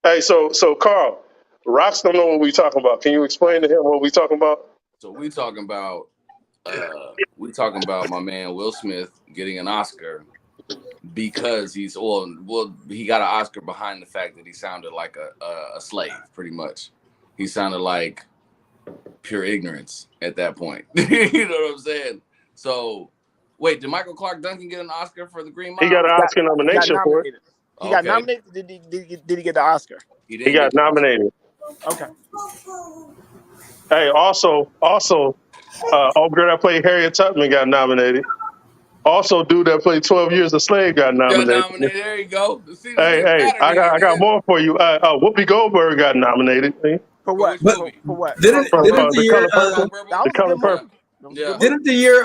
Hey, so Carl, Rocs don't know what we talking about. Can you explain to him what we talking about? So we talking about my man Will Smith getting an Oscar because he got an Oscar behind the fact that he sounded like a slave, pretty much. He sounded like pure ignorance at that point. You know what I'm saying? So, wait, did Michael Clark Duncan get an Oscar for The Green Mile? He got an Oscar nomination for it. He got nominated. Did he get the Oscar? He He got nominated. Okay. Hey, also, old girl that played Harriet Tubman got nominated. Also, dude that played 12 Years a Slave got nominated. There you go. See, Hey, I got more for you. Whoopi Goldberg got nominated. For what? For what? Didn't the year The Color Purple? Yeah. Didn't the year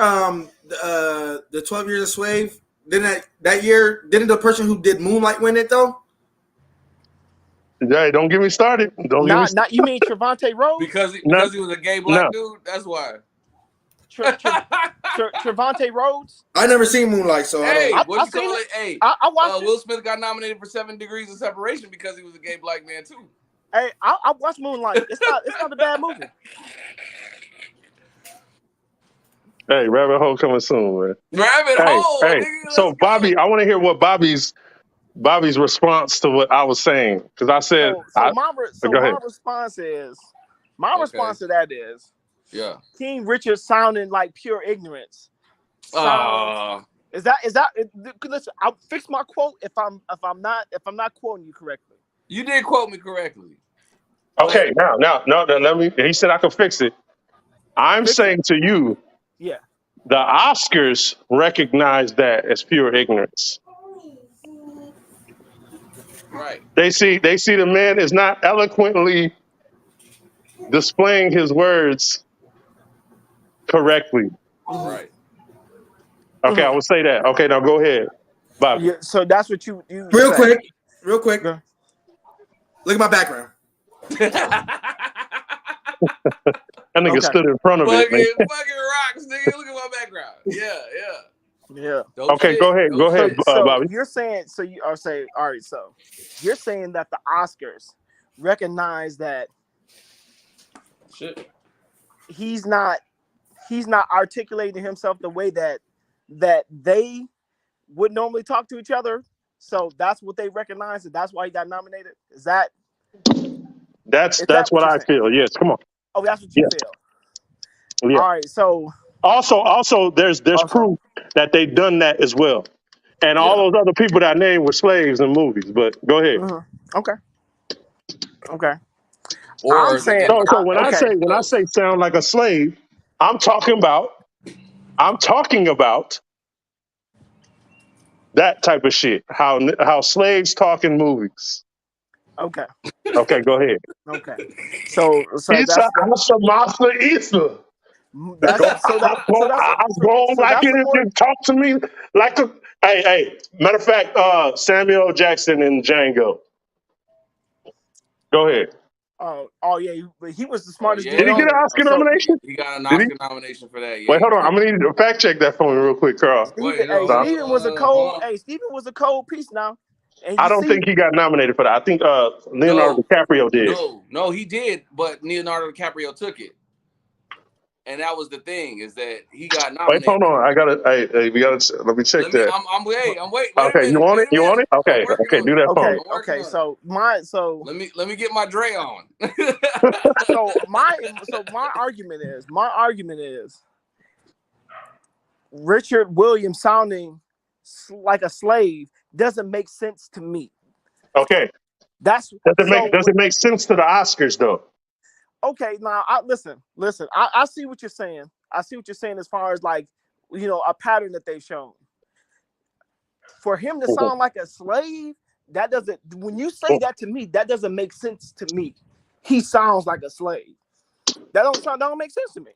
the 12 Years a Slave? Didn't the person who did Moonlight win it though? Hey, don't get me started. Not you mean Trevante Rhodes? Because he was a gay black dude. That's why. Trevante Rhodes. I never seen Moonlight, so hey, I Will watched it. Smith got nominated for 7 Degrees of Separation because he was a gay black man too. Hey, I watched Moonlight. It's not a bad movie. Hey, Rabbit Hole coming soon, man. Rabbit Hole. Hey, so Bobby, I want to hear what Bobby's response to what I was saying, because I said. My response to that is. Yeah. King Richard sounding like pure ignorance. Is that listen, I'll fix my quote if I'm not quoting you correctly. You did quote me correctly. Okay, now let me. He said I could fix it. I'm saying to you, yeah, the Oscars recognize that as pure ignorance. Right. They see the man is not eloquently displaying his words correctly. Right. Okay, I will say that. Okay, now go ahead, Bobby. Yeah, so that's what you real say. quick. Yeah. Look at my background. That nigga stood in front of it. Fucking rocks, nigga. Look at my background. Yeah. Okay, go ahead, so Bobby. You're saying all right. So you're saying that the Oscars recognize that he's not articulating himself the way that they would normally talk to each other. So that's what they recognize, and that's why he got nominated. Is that? That's what I feel. Yes, come on. Oh, that's what you feel. Yeah. All right. So also, there's proof that they've done that as well, and all those other people that I named were slaves in movies. But go ahead. Okay. Or So when I say sound like a slave, I'm talking about that type of shit. How slaves talk in movies. Okay. Okay, go ahead. Okay. So it's a master Issa. Talk to me like a. Hey. Matter of fact, Samuel L. Jackson in Django. Go ahead. Oh yeah, but he was the smartest. Did he get an Oscar nomination? He got an Oscar nomination for that. Wait, hold on. I'm gonna need to fact check that for me real quick, Carl. Steven was a cold piece now. I don't think he got nominated for that. I think Leonardo DiCaprio did. No, he did, but Leonardo DiCaprio took it. And that was the thing, is that he got nominated. Wait, hold on. We gotta. Let me check that. I'm waiting. Okay, you want it? You want it? Okay, do that for me. Okay, so let me get my Dre on. so my argument is Richard Williams sounding like a slave doesn't make sense to me. Okay. Does it make sense to the Oscars though? Okay, now listen. I see what you're saying. I see what you're saying as far as like, a pattern that they've shown. For him to sound like a slave, that doesn't. When you say that to me, that doesn't make sense to me. He sounds like a slave. That don't make sense to me.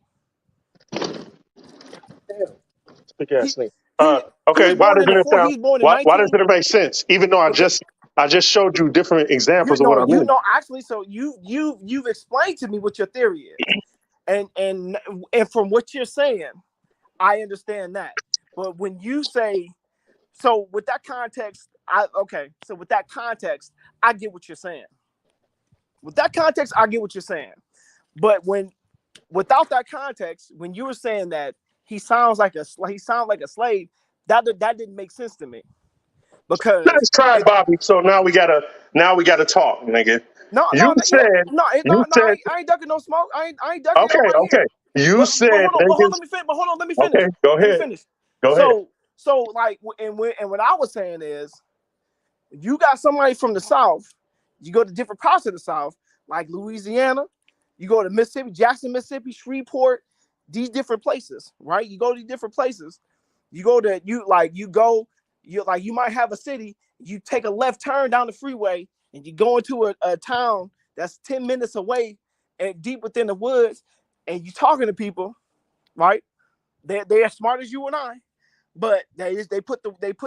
Okay, why doesn't it make sense? Even though I just showed you different examples of what I mean. Actually, so you've explained to me what your theory is, and from what you're saying, I understand that. But when you say, with that context, I get what you're saying. with that context, I get what you're saying. But without that context, when you were saying that he sounds like a slave, that didn't make sense to me. Because Nice try, Bobby. So now we gotta talk, nigga. no, You said I ain't ducking no smoke. I ain't ducking okay, nobody okay. here. You But said hold on, niggas. let me finish. Okay, go Let me ahead. finish. Go ahead. So like, and what I was saying is, you got somebody from the South, you go to different parts of the South, like Louisiana, you go to Mississippi, Jackson, Mississippi, Shreveport, these different places, right? You go to these different places, you might have a city, you take a left turn down the freeway, and you go into a town that's 10 minutes away and deep within the woods, and you talking to people, right? They're as smart as you and I, but they put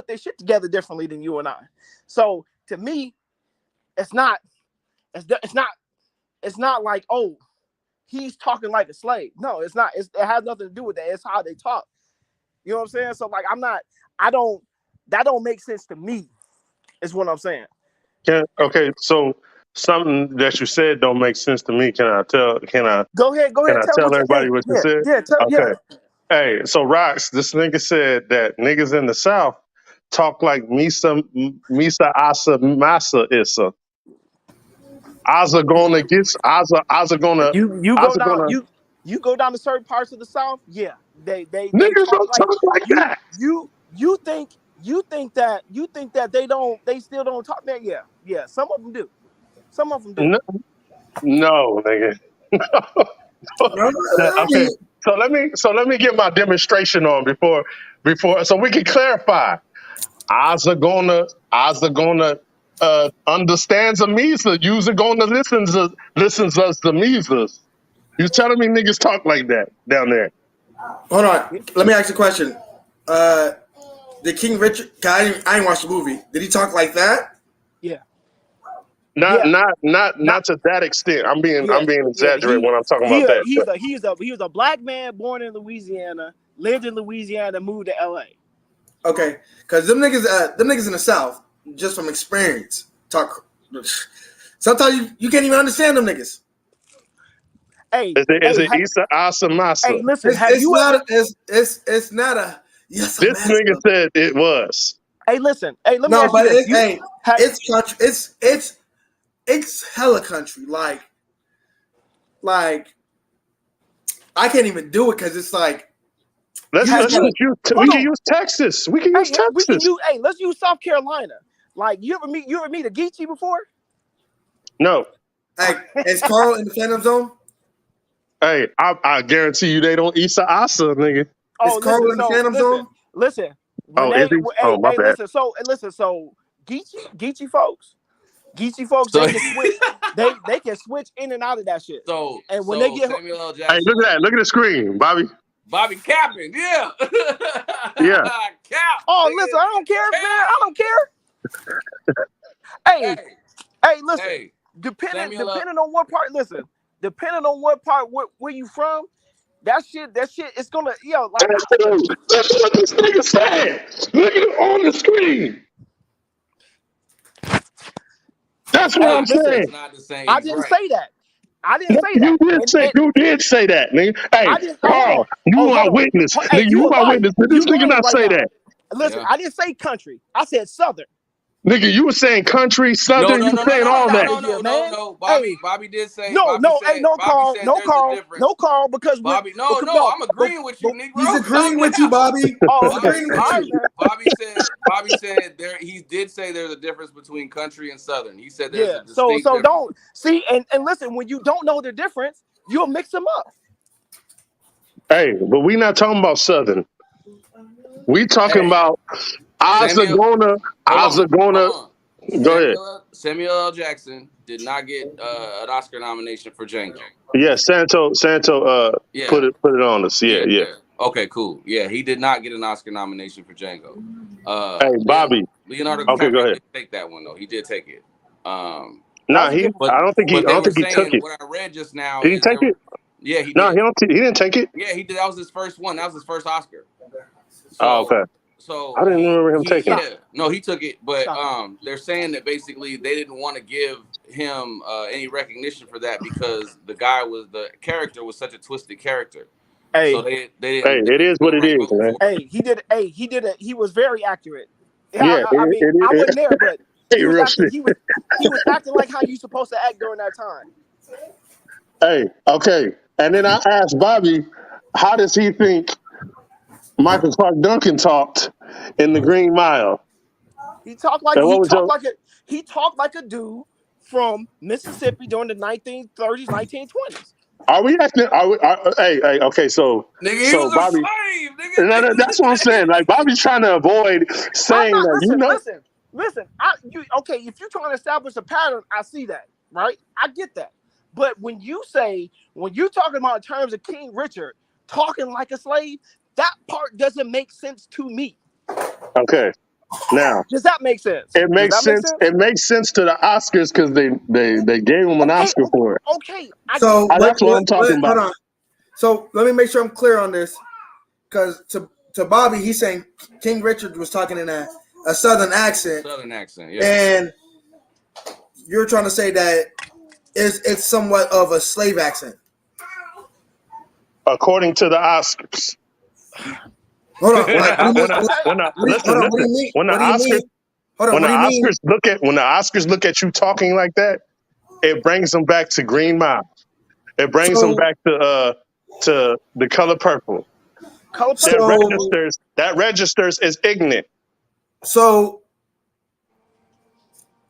their shit together differently than you and I. So to me, it's not like, oh, he's talking like a slave. No, it's not. It has nothing to do with that. It's how they talk. You know what I'm saying? So like, that don't make sense to me, is what I'm saying. Okay, so something that you said don't make sense to me. Can I Go ahead, tell tell what you, everybody what you said? yeah. Okay. Hey, so Rocs, this nigga said that niggas in the South talk like Misa Asa Masa Issa. Asa gonna get Asa gonna You go Asa down gonna you go down to certain parts of the South, yeah. They niggas talk don't like talk like you that. you think that they still don't talk that. Yeah, some of them do. No, no nigga. No, I Okay. mean, So let me get my demonstration on before so we can clarify. Asa gonna understands a Misa. User gonna listens us the Misas. You telling me niggas talk like that down there? hold on. Let me ask you a question. Did King Richard? I ain't watched the movie. Did he talk like that? Yeah. Not Yeah. not not Not not to that extent. I'm being yeah. I'm being Yeah. exaggerated when I'm talking about that. But He's a black man born in Louisiana, lived in Louisiana, moved to LA. Okay, because them niggas in the South, just from experience, talk. Sometimes you can't even understand them niggas. Hey, is it Issa Asa Masa? listen, It's, have it's you not ever a, it's not a yes a This nigga master. said it was. Hey, listen. Hey, let me No, ask you but this. it's country. It's hella country. Like I can't even do it because it's like you Let's just let's gotta. just use we hold can on. use Texas. We can use Texas. Let's use South Carolina. Like, you ever meet a Geechee before? No. Like, is Carl in the Phantom Zone? Hey, I guarantee you they don't Issa Asa, nigga. Is Oh, Carl in the Phantom Zone? listen. When Oh, is they, he? Oh, my bad. listen. So Geechee folks, So they can switch. They can switch in and out of that shit. so And when they so get, Samuel L. Hey, Jackson, look at that. Look at the screen, Bobby. Bobby capping, yeah. Yeah. Cap, oh, listen, nigga. I don't care, man. Cap. I don't care. Hey, listen. Hey, Depending Samuel L. on what part, depending on what part where you from, that shit, it's gonna, like, That's what this nigga said. Look at it on the screen. That's what hey, I'm listen, It's saying. not the I same. didn't Right. say that. I didn't No, say that. you did And say that, nigga. Hey, I didn't. Hold Carl, on. you Oh, hold are on. witness, Hey, nigga. you You a are liar. witness. Did this You nigga lying not right say now. that? Listen, Yeah. I didn't say country. I said southern. Nigga, you were saying country, No, southern. no, You no, were no, saying no, all no, Fuck that. out no, of here, no, man. no. Hey, Bobby did say. no, Bobby said there's a difference. no, Carl, because Bobby, no, I'm agreeing with you, He's Negro. Calm agreeing with you, down. Bobby. oh, He's okay, agreeing Bobby, all with right, you. man. Bobby said there. He did say there's a difference between country and southern. He said there's Yeah. a So distinct difference. don't see and listen. When you don't know the difference, you'll mix them up. Hey, but we not talking about southern. We talking Hey, about Samuel, Azagona. hold Azagona. on. Go ahead. Samuel L. Jackson did not get an Oscar nomination for Django. Yeah, Santo. Yeah, Put it on us. Yeah, yeah, yeah. yeah. Okay, cool. Yeah, he did not get an Oscar nomination for Django. Hey, Bobby. Leonardo Okay, go DiCaprio ahead. did take that one though. He did take it. That Nah, was a good But I don't performance. think he. I they don't were think he took saying it. what I read just now Did he is take it? yeah, he No, did. he didn't take it. Yeah, he did. That was his first one. That was his first Oscar. Oh, So okay. So I didn't remember him he taking it. yeah, no, he took it, but Stop. they're saying that basically they didn't want to give him any recognition for that because the character was such a twisted character. So Hey, they Hey, didn't it is do what the it right is, vote man. for it. hey, he did. Hey, he did it. He was very accurate. Yeah, Yeah, I mean, I wasn't there, but hey, he was real acting. shit. He was acting like how you supposed to act during that time. Hey, okay. And then I asked Bobby, how does he think Michael Clark Duncan talked in the Green Mile? He talked like And what was your? he talked like a dude from Mississippi during the 1930s, 1920s. Are we acting? Hey, okay. So, Nigga, he so was a Bobby, slave, nigga. that's what I'm saying. Like Bobby's trying to avoid I'm saying not. that. Listen. Okay, if you're trying to establish a pattern, I see that, right? I get that. But when you're talking about in terms of King Richard talking like a slave, that part doesn't make sense to me. Okay. Now Does that make sense? it Does makes that make sense. sense? It makes sense to the Oscars because they gave him an Okay, Oscar for it. okay, I get So it. That's what I'm talking hold about. on. So let me make sure I'm clear on this, because to Bobby, he's saying King Richard was talking in a Southern accent, Yeah. and you're trying to say that it's somewhat of a slave accent. According to the Oscars. Hold on. Like, what do you mean? Listen. What do you mean? When the What do you Oscars mean? Hold on. What do you mean? when the Oscars look at you talking like that, it brings them back to Green Mile. It brings them So back to The Color Purple. Color so That registers as ignorant. so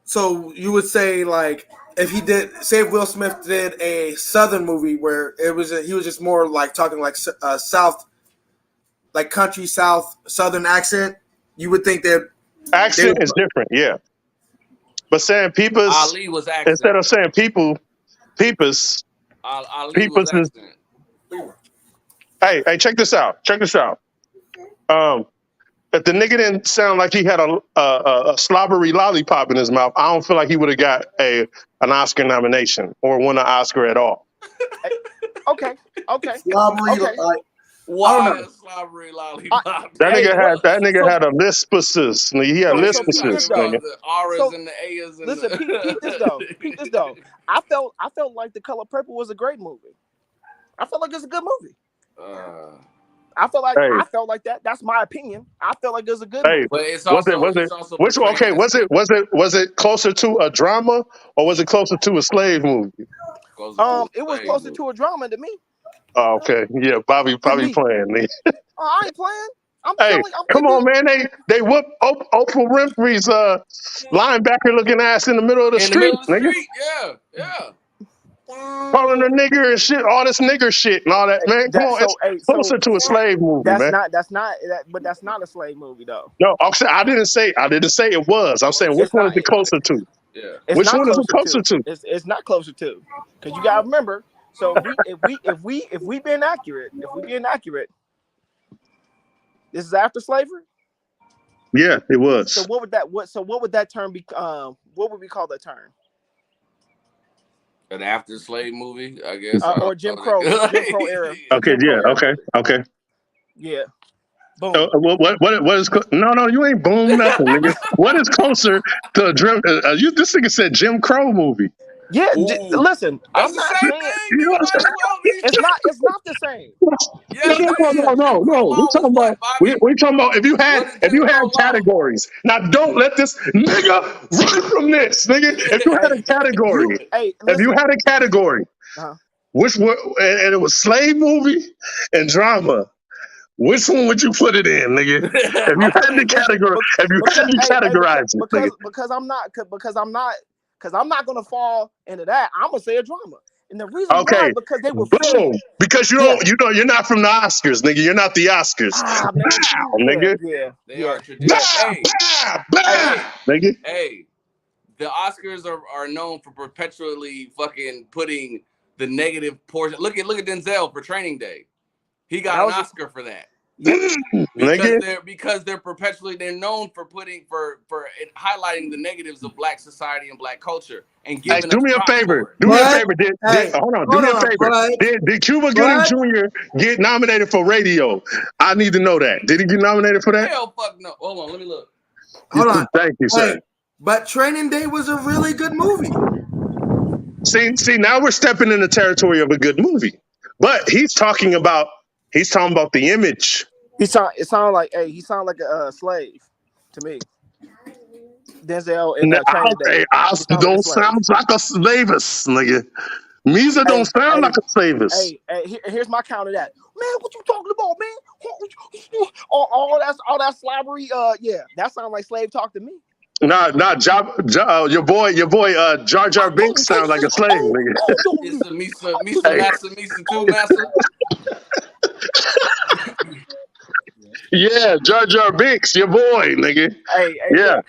so you would say, like, if he did, say if Will Smith did a Southern movie where he was just more like talking like South, like country South Southern accent, you would think that they Accent would. is different, yeah. But saying peepers Ali was accent. instead of saying peepers, Ali was is. accent. Hey, check this out. If the nigga didn't sound like he had a slobbery lollipop in his mouth, I don't feel like he would have got an Oscar nomination or won an Oscar at all. Okay. Slobbery, Okay. Why a slobbery lollipop? That nigga so- had a lispuses. He had so peep this lispuses, though. nigga. The R's So and the A's and listen, peep this though. I felt like The Color Purple was a great movie. I felt like it's a good movie. I felt like that. That's my opinion. I felt like it was a good movie. But it's Was also it closer to a drama or was it closer to a slave movie? It was closer to a drama to me. Oh, okay, yeah, Bobby playing. Nigga. Oh, I ain't playing. Hey, come on, man! They whooped Oprah Winfrey's linebacker looking ass in the middle of the street, nigga. Yeah. Calling her nigger and shit, all this nigger shit and all that, man. Come on, it's closer to a slave movie, man. But that's not a slave movie though. No, I didn't say it was. I'm saying which one is it closer to? Yeah. Which one is it closer to? It's not closer to, because you gotta remember. So if we being accurate, this is after slavery. Yeah, it was. So what would that term be? What would we call that term? An after slave movie, I guess. Or Jim Crow era. Okay, Jim Crow era. Okay. Yeah. Boom. What is? No, you ain't boom nothing, nigga. What is closer to a Jim? This nigga said Jim Crow movie. Yeah, listen. That's I'm the not same saying thing. Nigga, might as well be. it's not the same. Yes, No. We talking about if you had categories. Now don't let this nigga run from this, nigga. If you had a category, which one? And it was slave movie and drama. Which one would you put it in, nigga? If you had the category, categorize it, nigga. Because I'm not gonna fall into that. I'm gonna say a drama. And the reason why, because they were boom. Because you're not from the Oscars, nigga. You're not the Oscars. Nigga. They are traditional. Nigga. Hey, the Oscars are known for perpetually fucking putting the negative portion. Look at Denzel for Training Day. He got an Oscar for that. Nigga. because they're perpetually known for highlighting the negatives of black society and black culture and Hey, giving do us me a props favor. for it. Do me a But favor. hey, Hold on. Do hold me a on, favor. Did Cuba Gooding Jr. get nominated for radio? I need to know that. Did he get nominated for that? Hell, fuck no. Hold on, let me look. hold on. Thank you, sir. Hey, but Training Day was a really good movie. See, now we're stepping in the territory of a good movie. But he's talking about the image. It sound like he sound like a slave to me. Denzel in Training Day. Don't sound like a slavist, nigga. Misa don't sound like a slavist. Here's my count of that. Man, what you talking about, man? All that slobbery. Yeah, that sounds like slave talk to me. Nah, your boy, Jar Jar Binks sounds like a slave, nigga. It's a Misa too, Massa. Yeah, Jar Jar Binks, your boy, nigga. Yeah. Look.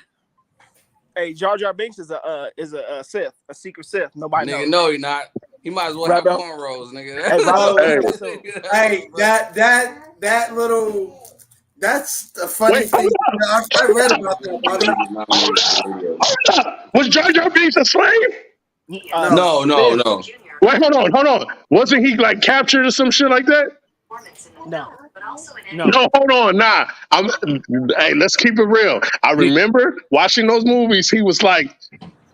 Hey, Jar Jar Binks is a Sith, a secret Sith. Nobody knows. No, he not. He might as well have cornrows, nigga. Hey, that little. That's the funny thing. I read about that, buddy. Was Jar Jar Binks a slave? No. Wait, hold on. Wasn't he like captured or some shit like that? No, hold on. Nah. Hey, let's keep it real. I remember watching those movies. He was like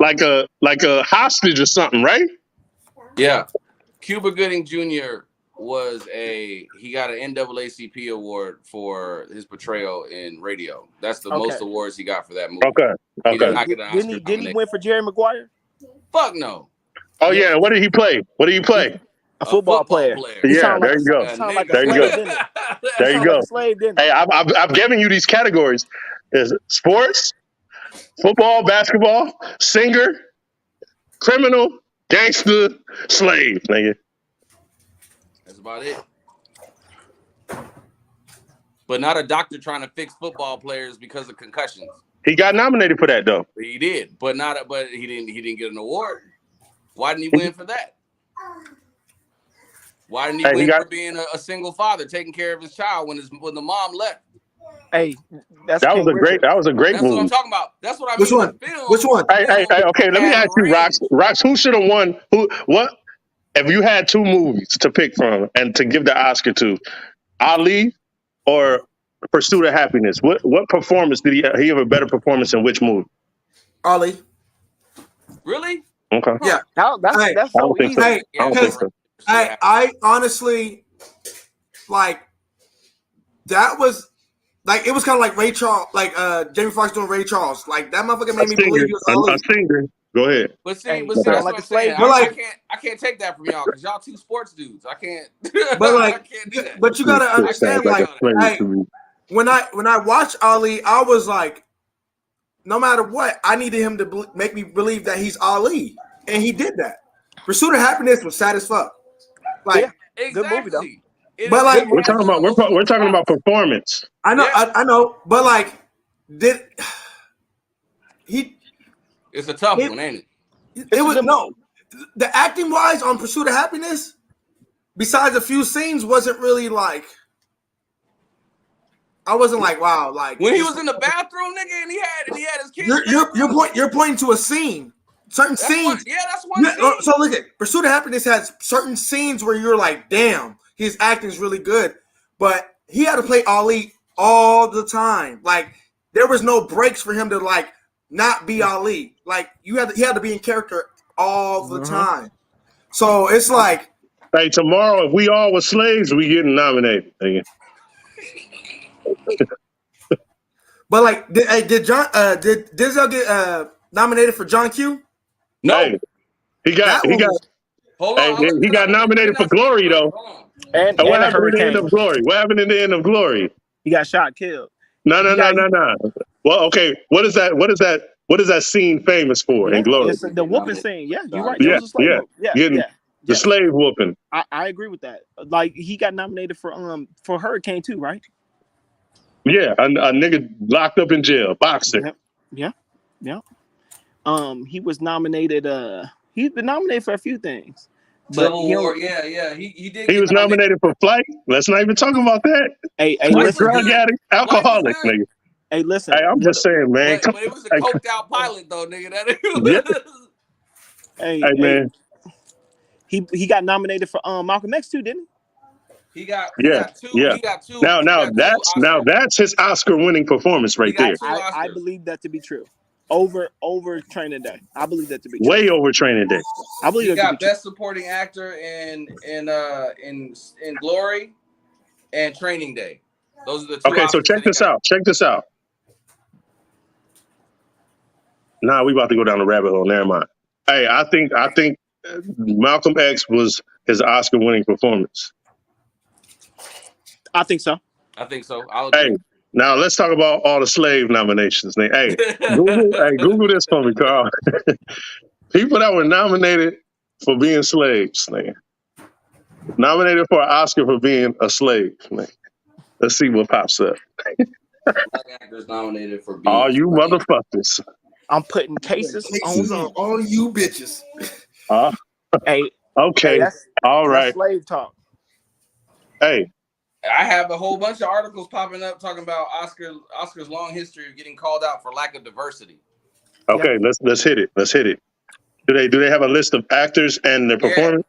a hostage or something, right? Yeah. Cuba Gooding Jr. he got an NAACP award for his portrayal in Radio. That's the most awards he got for that movie. Okay. Didn't he win for Jerry Maguire? Fuck no. Oh yeah. What did he play? A football player. Yeah, there you go. There you go. Hey, I've given you these categories: is sports, football, basketball, singer, criminal, gangster, slave. Nigga. That's about it. But not a doctor trying to fix football players because of concussions. He got nominated for that though. He did, but he didn't get an award. Why didn't he win for that? Why didn't he win for being a single father, taking care of his child when the mom left? Hey, that was a great movie. That's what I'm talking about. That's what I mean. Which one? Hey, okay. Let me ask you, Rocs. Who should have won? What? If you had two movies to pick from and to give the Oscar to, Ali or Pursuit of Happiness, what performance did he have a better performance in which movie? Ali. Really? Okay. Yeah. That's so easy. I don't think so. I honestly that was it was kind of like Ray Charles, Jamie Foxx doing Ray Charles. Like that motherfucker made me believe he was Ali. A singer. Go ahead. But see, that's what I'm saying. I can't take that from y'all because y'all two sports dudes. I can't. But I can't do that. But you gotta understand, when I watched Ali, I was like, no matter what, I needed him to make me believe that he's Ali, and he did that. Pursuit of Happiness was sad as fuck. Exactly. Good movie though. But we're talking about performance. I know, I know, but did he? It's a tough one, ain't it? It was the acting wise on Pursuit of Happiness, besides a few scenes, wasn't really I wasn't wow. When he was in the bathroom, nigga, and he had his kids. You're pointing to a scene. Certain scenes. That's one scene. So look at Pursuit of Happiness has certain scenes where you're like, damn, his acting is really good. But he had to play Ali all the time. There was no breaks for him to not be Ali. He had to be in character all the time. So it's hey, tomorrow if we all were slaves, we getting nominated. But did Denzel get nominated for John Q? No, hey, he got nominated for Glory though. And what happened in the end Hurricane. of Glory? What happened in the end of Glory? He got shot, killed. No. Well, okay. What is that scene famous for in Glory? It's the whooping scene. Yeah, you're right. The slave whooping. I agree with that. He got nominated for Hurricane too, right? Yeah, a nigga locked up in jail, boxing. Yeah. He was nominated. He's been nominated for a few things. But Civil War, yeah. He did He get was nominated. nominated for Flight. Let's not even talk about that. hey, Flight was listen. Drug good. addict, Flight was alcoholic, good. nigga. Hey, listen. Hey, I'm just saying, man. But it was a coked out pilot though, nigga. Yeah. Hey, man. he got nominated for Malcolm X too, didn't he? He got Yeah. two. Yeah. He got two. Now he got two Oscars. that's his Oscar-winning performance right He got there. two Oscars. I believe that to be true. Over Training Day. I believe that to be true. Way over Training Day. I believe He that to be got true. Best Supporting Actor in Glory and Training Day. Those are the two. Okay, so Oscars check that he this got. out. Check this out. Nah, we about to go down the rabbit hole. Never mind. Hey, I think Malcolm X was his Oscar-winning performance. I think so. I think so. I'll agree. Hey, now let's talk about all the slave nominations. Hey, Google this for me, Carl. People that were nominated for being slaves, man. Nominated for an Oscar for being a slave, man. Let's see what pops up. Black actors nominated for being. All you motherfuckers. I'm putting cases on you. All you bitches. Hey, Okay. that's slave talk. Hey. I have a whole bunch of articles popping up talking about Oscar's long history of getting called out for lack of diversity. Okay, let's hit it. Let's hit it. Do they have a list of actors and their performance?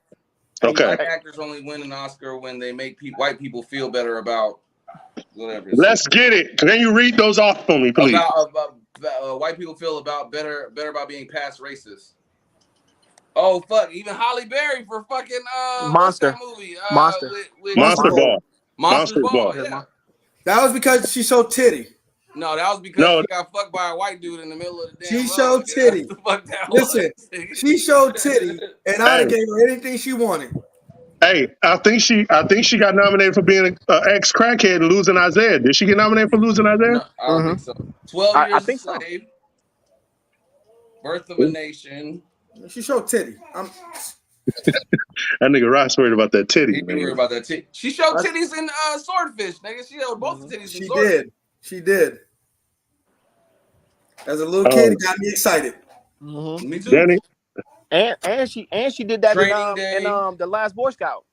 Okay. Black actors only win an Oscar when they make white people feel better about whatever. Let's get it. Can you read those off for me, please? About white people feel about better about being past racist. Oh fuck! Even Halle Berry for fucking Monster. what's that movie? Monster. With Monster Ball. Monster Ball. Yeah. That was because she showed titty. No, that was because she got fucked by a white dude in the middle of the damn. She showed titty. Listen, she showed titty, and I'd have gave her anything she wanted. Hey, I think she got nominated for being an ex crackhead and losing Isaiah. Did she get nominated for losing Isaiah? No, I don't think so. 12 Years a Slave. So. Birth of a Nation. She showed titty. That nigga Rocs worried about that titty. He worried about that titty. She showed titties in Swordfish, nigga. She showed both the titties in Swordfish. She did. As a little kid, it got me excited. Mm-hmm. Me too. Danny? And she did that in The Last Boy Scout.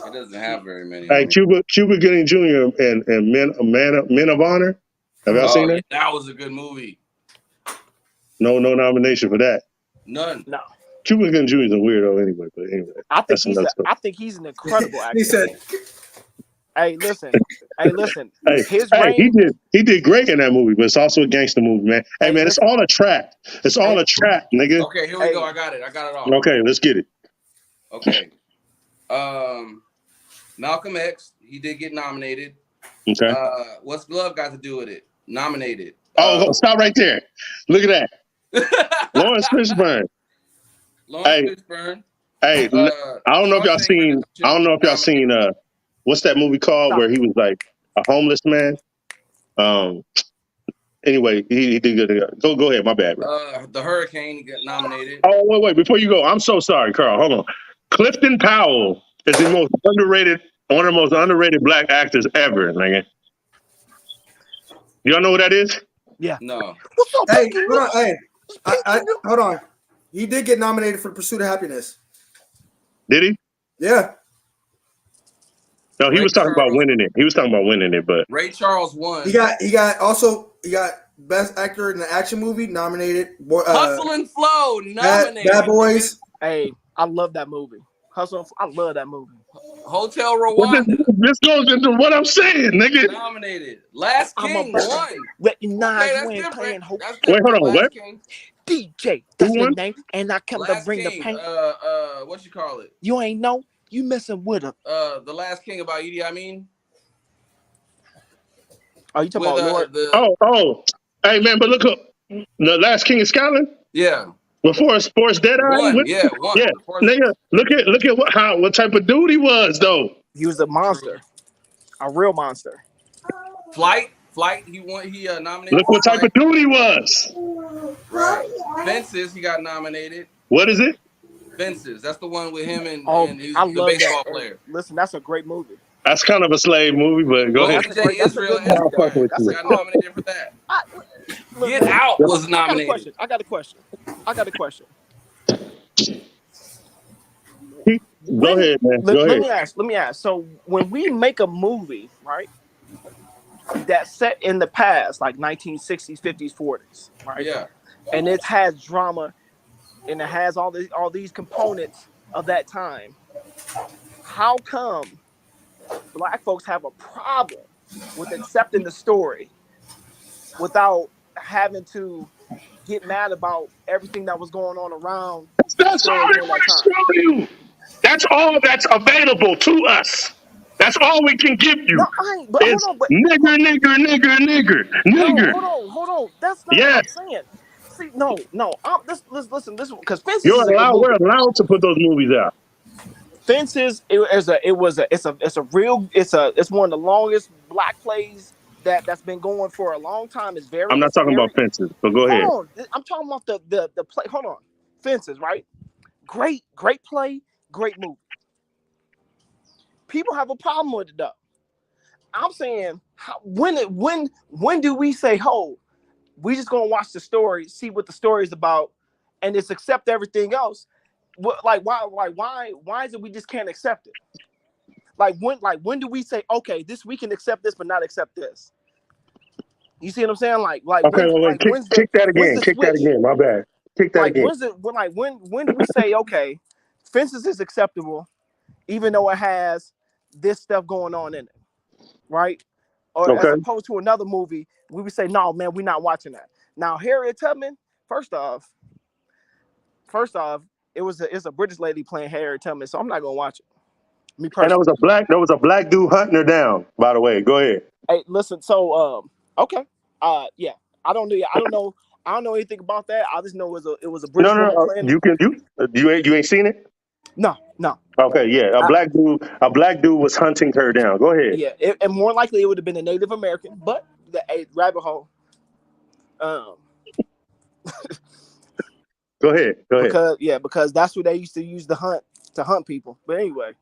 She doesn't have very many. Hey, Cuba Gooding Jr. and Men of Honor. Have y'all seen that? That was a good movie. No nomination for that. None. No. Cuba Gooding Jr. is a weirdo anyway. But anyway, I think he's an incredible actor. He said, Hey, listen. Hey, he did great in that movie, but it's also a gangster movie, man. Hey, man, it's all a trap. It's all a trap, nigga. Okay, here we go. I got it all. Okay, let's get it. Okay. Malcolm X, he did get nominated. Okay. What's Love got to do with it? Nominated. Stop right there. Look at that. Lawrence Fishburne. Fishburne. Hey, I don't know if y'all seen what's that movie called where he was like a homeless man? Anyway, he did good. Go ahead. My bad, bro. The Hurricane, he got nominated. Oh, wait. Before you go, I'm so sorry, Carl. Hold on. Clifton Powell is one of the most underrated black actors ever, nigga. Y'all know what that is? Yeah. No. What's up, hey, hold on. Hey, hold on. He did get nominated for Pursuit of Happiness. Did he? Yeah. No, he was talking about winning it. But Ray Charles won. He got Best Actor in the Action Movie nominated. Hustle and Flow nominated. Bad Boys. Hey, I love that movie. Hustle. I love that movie. Hotel Rwanda. This goes into what I'm saying, nigga. Nominated. Last King won. Recognize when playing hope. Wait, hold on. What? DJ. That's the name. And I come to bring the pain. What you call it? You ain't know. You messing with her. The Last King about Idi Amin. Oh, you talking about Lord? Oh. Hey, man, but look up. The Last King of Scotland? Yeah. Before Forrest Deadeye? One. Yeah, nigga, look at what type of dude he was, though. He was a monster. A real monster. Flight, he won. He nominated. Look what type of dude he was. Right. Fences, he got nominated. What is it? Fences. That's the one with him and he's I the love baseball that. player. Listen, that's a great movie. That's kind of a slave movie, but go ahead. Israel got nominated for that. Look, Get man, Out was I got a nominated. question. I got a question. Go ahead, man. Go Let ahead. me ask. So when we make a movie, right, that's set in the past, like 1960s, 50s, 40s, right, Yeah. and it has drama and it has all these components of that time, how come black folks have a problem with accepting the story without having to get mad about everything that was going on around the That's all story they during want that to time? show you. That's all that's available to us. That's all we can give No, you. I ain't. But hold Is on. But nigger, nigger, nigger, nigger, no, nigger. hold on. That's not what Yes, I'm saying. See, no. Listen. This because Fences you're is a good allowed. We're movie. allowed to put those movies out. Fences it's one of the longest black plays that's been going for a long time. I'm not It's talking about very. fences, but go ahead. Hold on, I'm talking about the play. Hold on, Fences, right? Great play, great movie. People have a problem with it though. I'm saying, when do we say, "Oh, we just gonna watch the story, see what the story is about, and just accept everything else"? Why is it we just can't accept it? When do we say, "Okay, we can accept this, but not accept this"? You see what I'm saying? Okay, well, wait, kick that when's again. the Kick that switch? again. My bad. Kick that Like again. when do we say, "Okay, Fences is acceptable, even though it has this stuff going on in it," right? Or as Okay. opposed to another movie, we would say, "No, man, we're not watching that." Now, Harriet Tubman, first off, it's a British lady playing Harriet Tubman, so I'm not gonna watch it. Me And personally. there was a black dude hunting her down. By the way, go ahead. Hey, listen. So, okay, yeah, I don't know anything about that. I just know it was a No, British no, woman no. playing it. You ain't seen it. No. Okay, yeah, I, a black dude was hunting her down. Go ahead. yeah, and more likely it would have been a Native American, but the rabbit hole. Um, Go ahead. Go ahead. because that's what they used to use to hunt people. But anyway,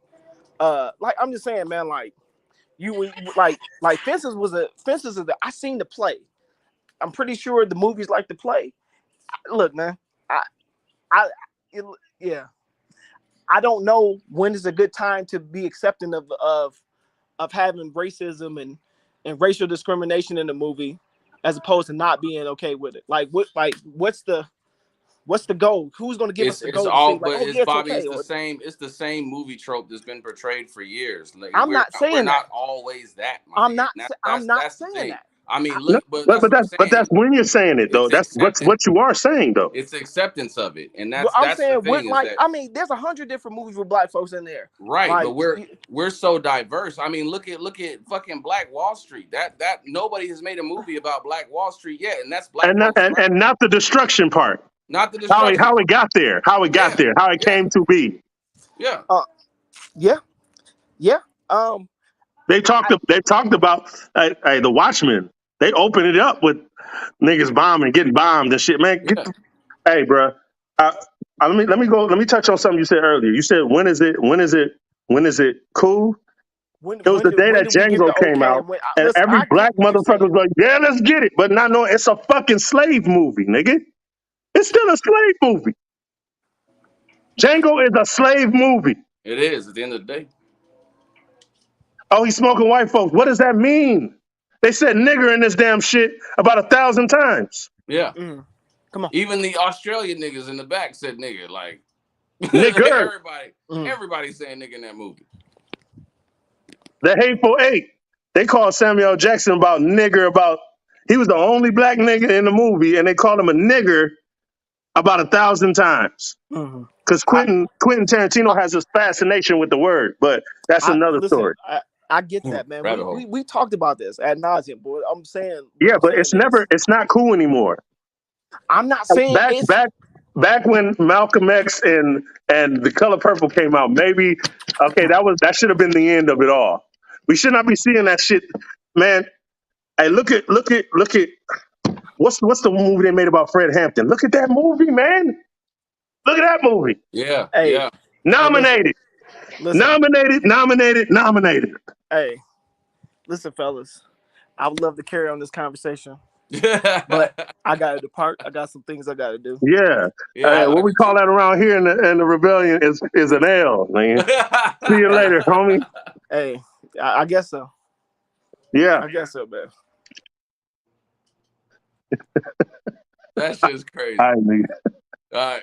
like I'm just saying, man, like you like Fences is I seen the play. I'm pretty sure the movies like the play. Look, man, I I it, yeah, I don't know when is a good time to be accepting of having racism and racial discrimination in the movie, as opposed to not being okay with it. What's the goal? Who's going to give us the It's goal to say all, like, but oh it's yeah, it's Bobby. okay? Or It's the same movie trope that's been portrayed for years. Like I'm not we're saying that. not always that, my I'm man. not. I'm not That's the saying thing. that. I mean, No, look, but that's what I'm but that's saying. when you're saying it though. It's That's acceptance. what you are saying though. It's acceptance of it, and But I'm that's the saying, thing is that there's 100 different movies with black folks in there. right. But Like, we're so diverse. I mean, look at fucking Black Wall Street. That nobody has made a movie about Black Wall Street yet, and that's black folks, right? And not the destruction part. Not the destruction. How it got there. How it got Yeah, there. How it yeah, came to be. yeah. yeah, yeah. Um, They talked about the Watchmen. They opened it up with niggas bombing, getting bombed and shit. Man, Yeah. hey, bro. Let me touch on something you said earlier. You said when is it cool? It was the day when that do we give Django the came okay? out, And and listen, every I get black what you're motherfucker was saying. like, "Yeah, let's get it," but not knowing it's a fucking slave movie, nigga. It's still a slave movie. Django is a slave movie. It is at the end of the day. Oh, he's smoking white folks. What does that mean? They said nigger in this damn shit about 1,000 times. Yeah. Come on. Even the Australian niggas in the back said nigga. Like Nigger. everybody saying nigga in that movie. The Hateful Eight. They called Samuel Jackson about nigger he was the only black nigga in the movie, and they called him a nigger about 1,000 times. Because I, Quentin Tarantino has this fascination with the word, but that's another listen. story. I get that, man. Rabbit hole. We talked about this ad nauseum, boy. Yeah, I'm but saying this. it's not cool anymore. I'm not saying Back it's. back back when Malcolm X and The Color Purple came out, maybe okay, that should have been the end of it all. We should not be seeing that shit, man. Hey, look at what's the movie they made about Fred Hampton? Look at that movie, man. Look at that movie. Yeah, Hey, yeah. Nominated. listen. Nominated. Hey, listen, fellas. I would love to carry on this conversation, But I gotta depart. I got some things I gotta do. Yeah. Yeah, What we call that around here in the rebellion is an L, man. See you later, homie. Hey, I guess so. Yeah. I guess so, man. That shit's crazy. All right, nigga. All right.